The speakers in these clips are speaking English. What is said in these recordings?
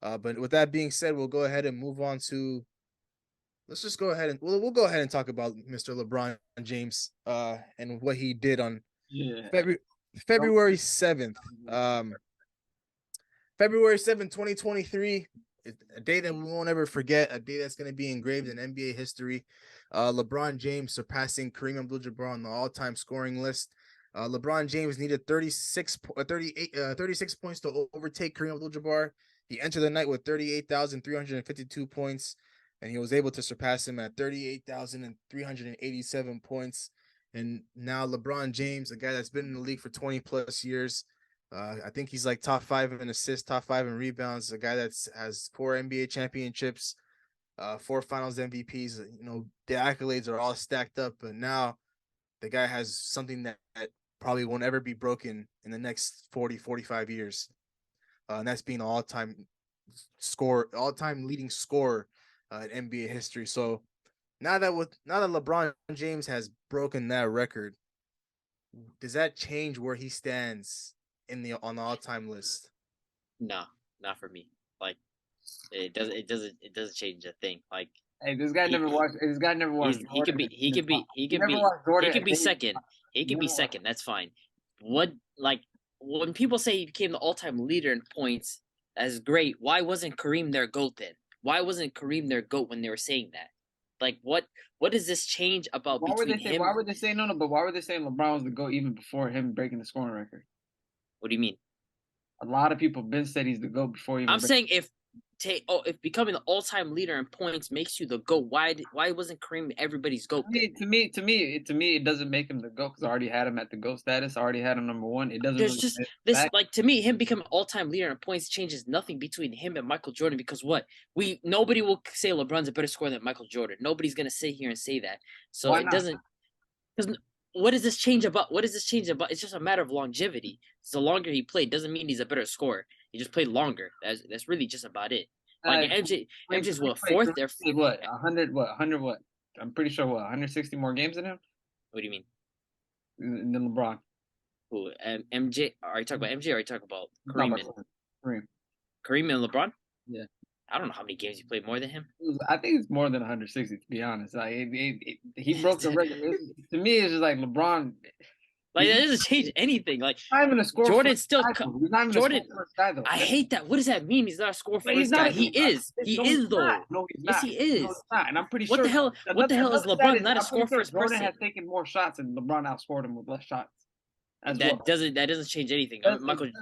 But with that being said, we'll go ahead and move on to. Let's just go ahead and we'll go ahead and talk about Mr. LeBron James and what he did on Yeah. February Don't February 7th. Um, February 7th, 2023. A day that we won't ever forget, a day that's going to be engraved in NBA history. LeBron James surpassing Kareem Abdul Jabbar on the all-time scoring list. LeBron James needed 36 points to overtake Kareem Abdul Jabbar. He entered the night with 38,352 points, and he was able to surpass him at 38,387 points. And now LeBron James, a guy that's been in the league for 20 plus years, I think he's like top 5 in assists, top 5 in rebounds. A guy that's has 4 NBA championships, 4 Finals MVPs. The accolades are all stacked up, but now the guy has something that probably won't ever be broken in the next 40, 45 years. And that's being all-time leading scorer in NBA history. So now that LeBron James has broken that record, does that change where he stands on the all-time list? No, not for me. Like it doesn't change a thing. Like Hey, this guy never watched. This guy never watched. he could be second. He could be second. That's fine. What like when people say he became the all-time leader in points, that's great. Why wasn't Kareem their GOAT then? Why wasn't Kareem their GOAT when they were saying that? Like what does this change about between him? Why would they say no? But why were they saying LeBron was the GOAT even before him breaking the scoring record? What do you mean? A lot of people been said he's the GOAT before even. I'm saying if becoming the all-time leader in points makes you the GOAT, why wasn't Kareem everybody's GOAT? To me, it doesn't make him the GOAT because I already had him at the GOAT status. I already had him number one. It doesn't. There's really just this like to me, him becoming all-time leader in points changes nothing between him and Michael Jordan because nobody will say LeBron's a better scorer than Michael Jordan. Nobody's gonna sit here and say that. So it doesn't. Because what does this change about? What does this change about? It's just a matter of longevity. So the longer he played doesn't mean he's a better scorer. He just played longer. That's really just about it. Like MJ's what fourth? They're what 100? What 100? What I'm pretty sure 160 more games than him. What do you mean? Than LeBron. Who? MJ? Are you talking about MJ? Or are you talking about Kareem? Kareem and LeBron? Yeah. I don't know how many games he played more than him. I think it's more than 160 to be honest. Like he broke the record. To me, it's just like LeBron. Like that doesn't change anything. Like not even a score. Jordan's still Jordan. Guy, I hate that. What does that mean? He's not a score first guy. He is. He is though. No, he's not. Yes, he is. No, he's not. And I'm pretty sure. What the hell is LeBron not a score first person? Jordan has taken more shots, and LeBron outscored him with less shots. That doesn't change anything. Michael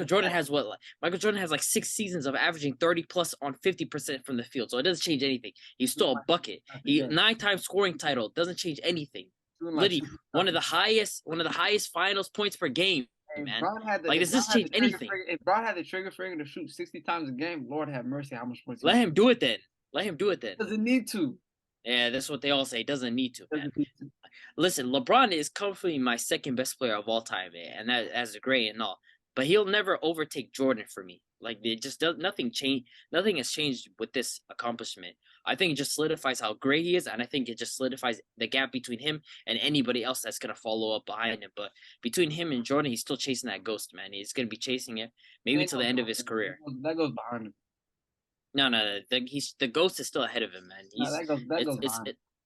Jordan has what? Michael Jordan has like 6 seasons of averaging 30 plus on 50% from the field, so it doesn't change anything. He's still a bucket. He 9-time scoring title doesn't change anything. Literally one of the highest finals points per game. Man, does this change anything? If Brown had the trigger finger to shoot 60 times a game, Lord have mercy, how much points? Let him do it then. Doesn't need to. Yeah, that's what they all say. Doesn't need to, man. Listen, LeBron is comfortably my second best player of all time, man, and that's great and all. But he'll never overtake Jordan for me. Like it just does nothing change. Nothing has changed with this accomplishment. I think it just solidifies how great he is, and I think it just solidifies the gap between him and anybody else that's gonna follow up behind him. But between him and Jordan, he's still chasing that ghost, man. He's gonna be chasing it maybe till the end of his career. That goes behind him. No. The ghost is still ahead of him, man.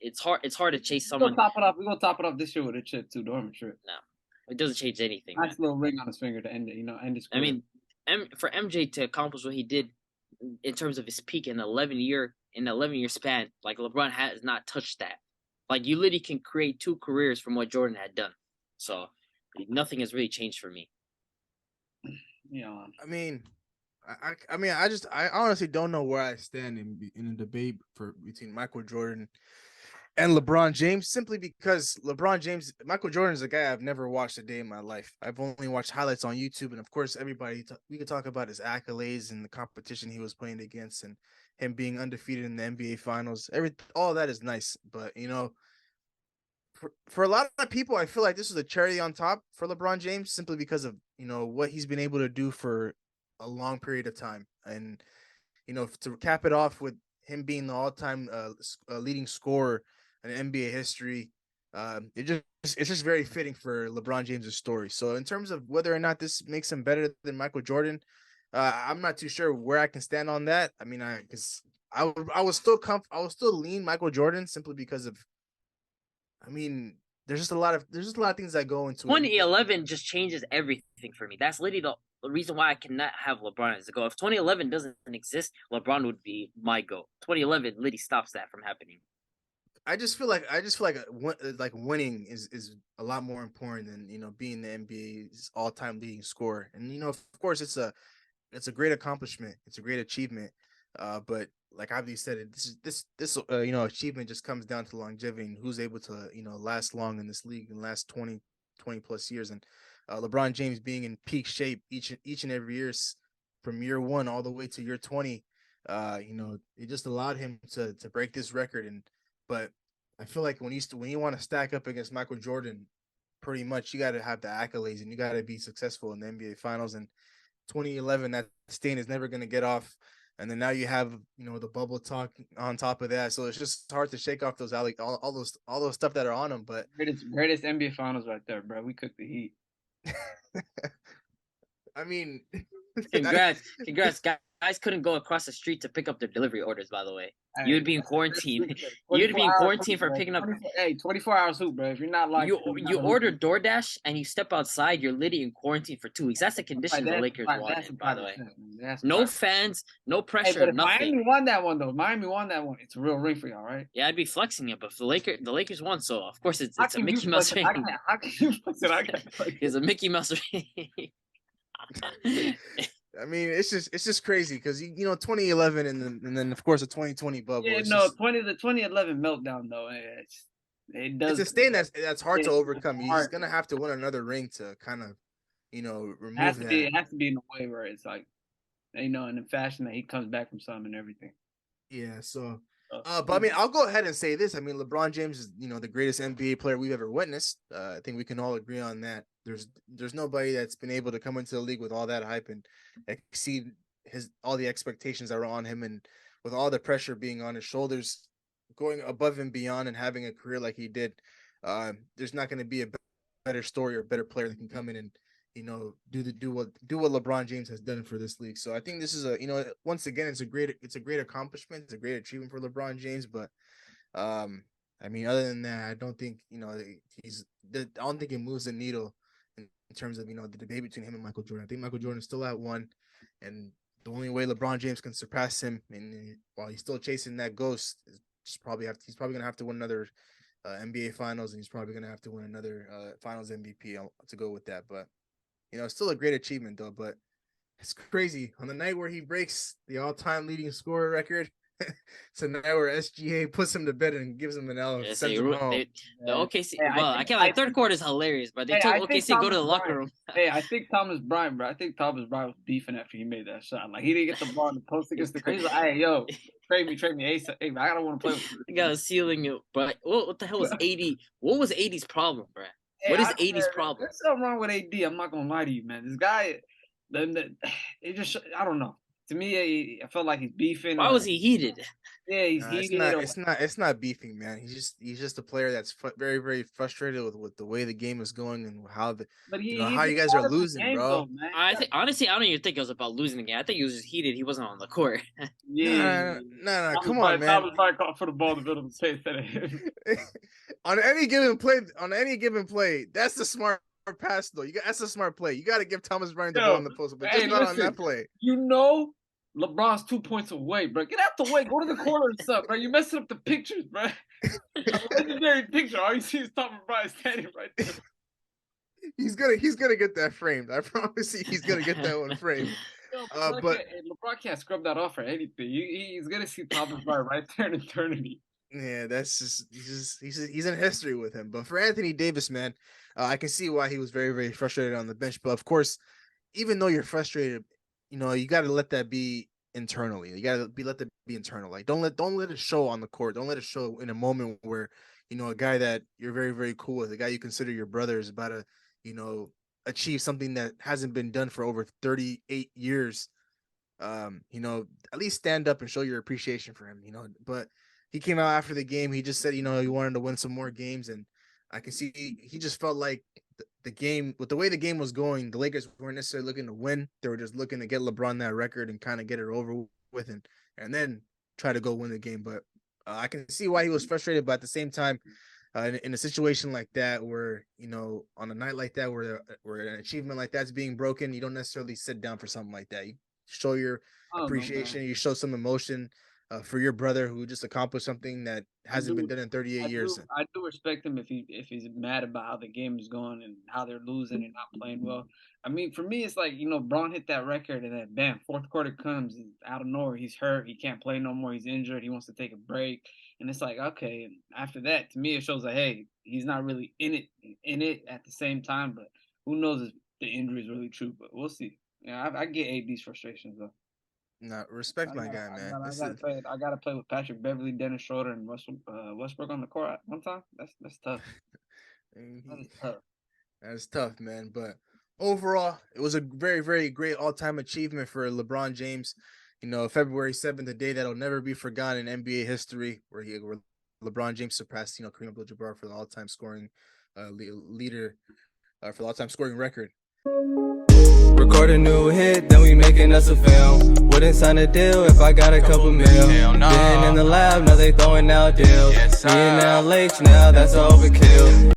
It's hard to chase someone. We're gonna top it off this year with a chip too. Don't have a trip. No, it doesn't change anything. Nice little ring on his finger to end it. End his career. I mean, for MJ to accomplish what he did in terms of his peak in 11-year span, like LeBron has not touched that. Like you literally can create 2 careers from what Jordan had done. So nothing has really changed for me. Yeah. I honestly don't know where I stand in a debate between Michael Jordan and LeBron James, simply because Michael Jordan is a guy I've never watched a day in my life. I've only watched highlights on YouTube, and of course, we could talk about his accolades and the competition he was playing against, and him being undefeated in the NBA Finals. All that is nice, but for a lot of people, I feel like this is a cherry on top for LeBron James, simply because of what he's been able to do for a long period of time, and to cap it off with him being the all-time leading scorer in NBA history, it's just very fitting for LeBron James's story. So in terms of whether or not this makes him better than Michael Jordan, I'm not too sure where I can stand on that. I mean, I was still lean Michael Jordan simply because of, I mean, there's just a lot of things that go into it. 2011 just changes everything for me. That's literally the reason why I cannot have LeBron as a go. If 2011 doesn't exist, LeBron would be my go. 2011 literally stops that from happening. I just feel like winning is a lot more important than, you know, being the NBA's all-time leading scorer. And, you know, of course it's a great accomplishment. It's a great achievement. But like I've said, this you know, achievement just comes down to longevity and who's able to, you know, last long in this league and last 20 plus years. And LeBron James being in peak shape each and every year, from year one all the way to year 20, you know, it just allowed him to break this record. And but I feel like when you want to stack up against Michael Jordan, pretty much you got to have the accolades and you got to be successful in the NBA Finals. And 2011, that stain is never going to get off. And then now you have, you know, the bubble talk on top of that, so it's just hard to shake off those all those stuff that are on him. But Greatest NBA Finals right there, bro. We cooked the Heat. I mean, Congrats, guys couldn't go across the street to pick up their delivery orders. By the way, you would be in quarantine. You'd be in quarantine for picking up. 24 hours hoop, bro. If you're not like you order DoorDash and you step outside, you're literally in quarantine for 2 weeks. That's the condition the Lakers wanted. By the way, no fans, no pressure, but nothing. Miami won that one though. Miami won that one. It's a real ring for y'all, right? Yeah, I'd be flexing it, but the Lakers won, so of course it's a Mickey Mouse ring. How can you flex it? I can't. It's a Mickey Mouse ring. I mean, it's just crazy because you know 2011 and then of course the 2020 bubble. Yeah, no, 2011 meltdown though. It does. It's a stain that's hard to overcome. He's gonna have to win another ring to kind of, you know, remove that. It has to be in a way where it's like, you know, in the fashion that he comes back from something and everything. Yeah. So, but I mean, I'll go ahead and say this. I mean, LeBron James is, you know, the greatest NBA player we've ever witnessed. I think we can all agree on that. There's nobody that's been able to come into the league with all that hype and exceed all the expectations that were on him, and with all the pressure being on his shoulders, going above and beyond and having a career like he did. There's not going to be a better story or better player that can come in and, you know, do what LeBron James has done for this league. So I think this is a, you know, once again, it's a great accomplishment. It's a great achievement for LeBron James. But I mean, other than that, I don't think, you know, I don't think it moves the needle in terms of, you know, the debate between him and Michael Jordan. I think Michael Jordan is still at one, and the only way LeBron James can surpass him, and while he's still chasing that ghost, is he's probably gonna have to win another NBA Finals, and he's probably gonna have to win another Finals MVP to go with that. But you know, it's still a great achievement though. But it's crazy on the night where he breaks the all-time leading scorer record. So now where SGA puts him to bed and gives him an L. Yeah, Sends him home. The OKC, I can't like third quarter is hilarious, but they told OKC go to the locker room. Hey, I think Thomas Bryant, bro. I think Thomas Bryant was beefing after he made that shot. Like he didn't get the ball in the post against the crazy. Like, hey, yo, trade me. Hey, I don't want to play with you. He got a ceiling, but what the hell was 80? What was 80's problem, bro? What is 80's problem? There's something wrong with AD. I'm not gonna lie to you, man. This guy, it just, I don't know. To me, I felt like he's beefing. Why was he heated? Yeah, he's heated. It's not beefing, man. He's just a player that's very, very frustrated with the way the game is going and how how you guys are losing, game, bro. Though, I think honestly, I don't even think it was about losing the game. I think he was just heated. He wasn't on the court. Yeah, no, come on, man. I was probably caught for the ball to build him face that on any given play, that's the smart pass though. That's a smart play. You got to give Thomas Bryant the ball in the post, but just not on that play. You know, LeBron's 2 points away, bro. Get out the way. Go to the corner and stuff, bro. You messing up the pictures, bro. Legendary picture. All you see is Thomas Bryant standing right there. He's gonna get that framed. I promise you, he's gonna get that one framed. Yo, but LeBron can't scrub that off for anything. He's gonna see Thomas Bryant right there in eternity. Yeah, that's just he's in history with him. But for Anthony Davis, man, I can see why he was very, very frustrated on the bench. But of course, even though you're frustrated, you know, you got to let that be internally. You got to let that be internal. Like, don't let it show on the court. Don't let it show in a moment where, you know, a guy that you're very, very cool with, a guy you consider your brother, is about to, you know, achieve something that hasn't been done for over 38 years. You know, at least stand up and show your appreciation for him, you know. But he came out after the game. He just said, you know, he wanted to win some more games. And I can see he just felt like the way the game was going, the Lakers weren't necessarily looking to win. They were just looking to get LeBron that record and kind of get it over with, and then try to go win the game. But I can see why he was frustrated. But at the same time, in a situation like that, where on a night like that, where an achievement like that's being broken, you don't necessarily sit down for something like that. You show your appreciation. You show some emotion for your brother who just accomplished something that hasn't been done in 38 years. I do respect him if he's mad about how the game is going and how they're losing and not playing well. I mean, for me, it's like, Braun hit that record and then bam, fourth quarter comes out of nowhere. He's hurt. He can't play no more. He's injured. He wants to take a break. And it's like, okay. And after that, to me, it shows that, hey, he's not really in it at the same time. But who knows if the injury is really true. But we'll see. Yeah, I get AD's frustrations, though. No, respect my guy, man. I gotta play with Patrick Beverly, Dennis Schroeder, and Westbrook on the court at one time. That's tough. That is tough. That's tough, man. But overall, it was a very, very great all-time achievement for LeBron James. February 7th, a day that'll never be forgotten in NBA history, where LeBron James surpassed Kareem Abdul Jabbar for the all-time scoring leader for the all-time scoring record. Record a new hit, then we making us a film. Wouldn't sign a deal if I got a couple mil. Been in the lab, now they throwing out deals. Me and now Lakes, now that's overkill.